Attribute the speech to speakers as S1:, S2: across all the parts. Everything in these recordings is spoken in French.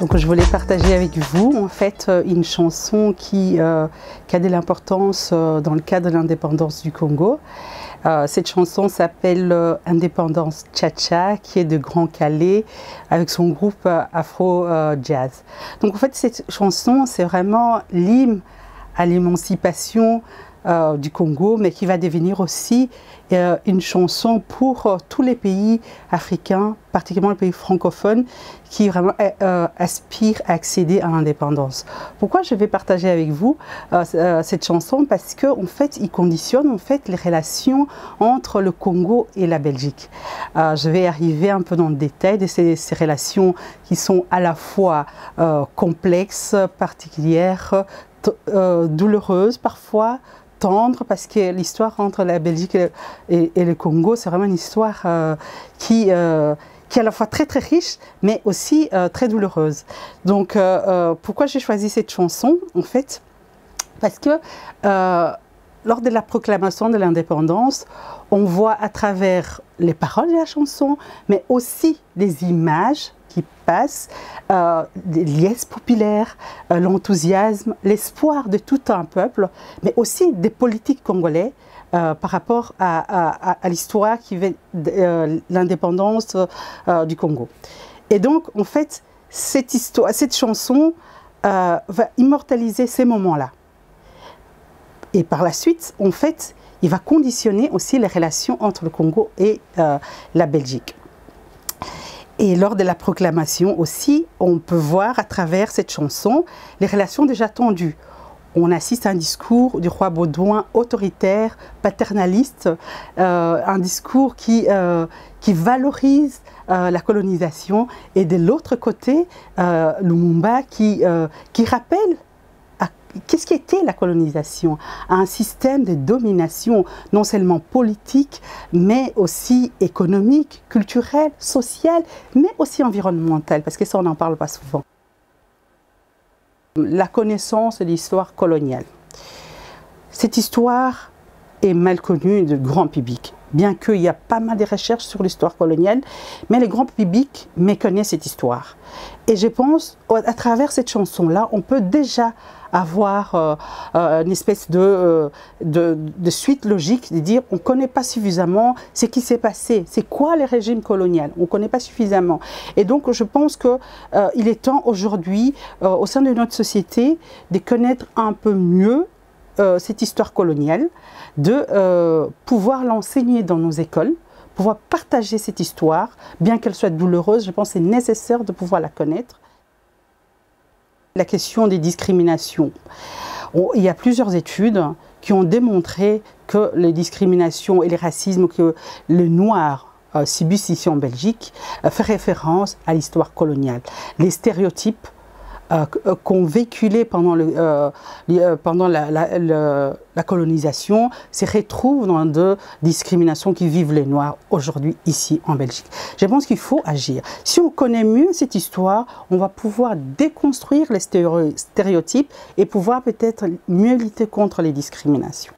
S1: Donc je voulais partager avec vous en fait une chanson qui a de l'importance dans le cadre de l'indépendance du Congo. Cette chanson s'appelle Indépendance Cha-Cha, qui est de Grand Calais avec son groupe Afro Jazz. Donc en fait cette chanson c'est vraiment l'hymne à l'émancipation du Congo, mais qui va devenir aussi une chanson pour tous les pays africains, particulièrement les pays francophones, qui vraiment aspirent à accéder à l'indépendance. Pourquoi je vais partager avec vous cette chanson? Parce que en fait, il conditionne en fait les relations entre le Congo et la Belgique. Je vais arriver un peu dans le détail de ces relations qui sont à la fois complexes, particulières, douloureuses parfois, tendre, parce que l'histoire entre la Belgique et le Congo, c'est vraiment une histoire qui est à la fois très très riche, mais aussi très douloureuse. Donc pourquoi j'ai choisi cette chanson en fait? Parce que lors de la proclamation de l'indépendance, on voit à travers les paroles de la chanson, mais aussi les images qui passent, des liesses populaires, l'enthousiasme, l'espoir de tout un peuple, mais aussi des politiques congolais par rapport à l'histoire qui vient de l'indépendance du Congo. Et donc, en fait, cette chanson va immortaliser ces moments-là. Et par la suite, en fait, il va conditionner aussi les relations entre le Congo et la Belgique. Et lors de la proclamation aussi, on peut voir à travers cette chanson les relations déjà tendues. On assiste à un discours du roi Baudouin autoritaire, paternaliste, un discours qui valorise la colonisation, et de l'autre côté, Lumumba qui rappelle qu'est-ce qu'était la colonisation? Un système de domination, non seulement politique, mais aussi économique, culturel, social, mais aussi environnemental, parce que ça, on n'en parle pas souvent. La connaissance de l'histoire coloniale. Cette histoire est mal connue du grand public, bien qu'il y a pas mal de recherches sur l'histoire coloniale, mais le grand public méconnaît cette histoire. Et je pense, à travers cette chanson-là, on peut déjà avoir une espèce de suite logique, de dire on ne connaît pas suffisamment ce qui s'est passé, c'est quoi les régimes coloniaux, on ne connaît pas suffisamment. Et donc je pense qu'il est temps aujourd'hui, au sein de notre société, de connaître un peu mieux cette histoire coloniale, de pouvoir l'enseigner dans nos écoles, pouvoir partager cette histoire, bien qu'elle soit douloureuse, je pense que c'est nécessaire de pouvoir la connaître. La question des discriminations. Il y a plusieurs études qui ont démontré que les discriminations et les racismes que les Noirs subissent ici en Belgique fait référence à l'histoire coloniale. Les stéréotypes qu'on véhiculait pendant la colonisation se retrouvent dans des discriminations qui vivent les Noirs aujourd'hui ici en Belgique. Je pense qu'il faut agir. Si on connaît mieux cette histoire, on va pouvoir déconstruire les stéréotypes et pouvoir peut-être mieux lutter contre les discriminations.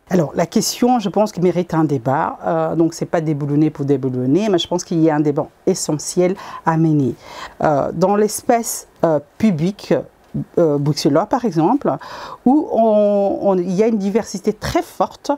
S1: Alors, la question, je pense, qui mérite un débat. Donc, ce n'est pas déboulonner pour déboulonner, mais je pense qu'il y a un débat essentiel à mener. Dans l'espace public, bruxellois par exemple, où il y a une diversité très forte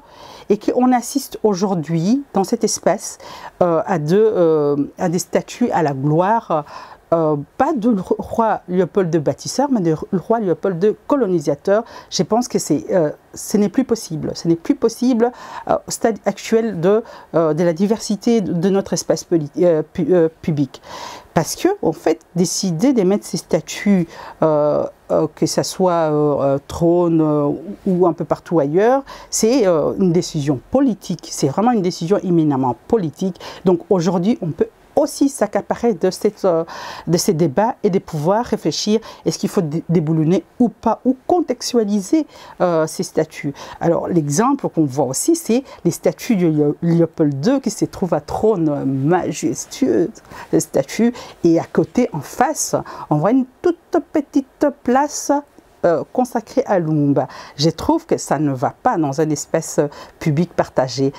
S1: et qu'on assiste aujourd'hui, dans cet espace, à des statues à la gloire, pas du roi Léopold II bâtisseur, mais du roi Léopold II colonisateur. Je pense que ce n'est plus possible. Ce n'est plus possible au stade actuel de la diversité de notre espace public. Parce que, en fait, décider de mettre ces statues, que ce soit trône ou un peu partout ailleurs, c'est une décision politique. C'est vraiment une décision éminemment politique. Donc aujourd'hui, on peut aussi s'accaparer de ces débats et de pouvoir réfléchir, est-ce qu'il faut déboulonner ou pas, ou contextualiser ces statues. Alors l'exemple qu'on voit aussi, c'est les statues de Léopold II qui se trouvent à trône majestueux, les statues, et à côté, en face, on voit une toute petite place consacrée à Lumumba. Je trouve que ça ne va pas dans un espace public partagé.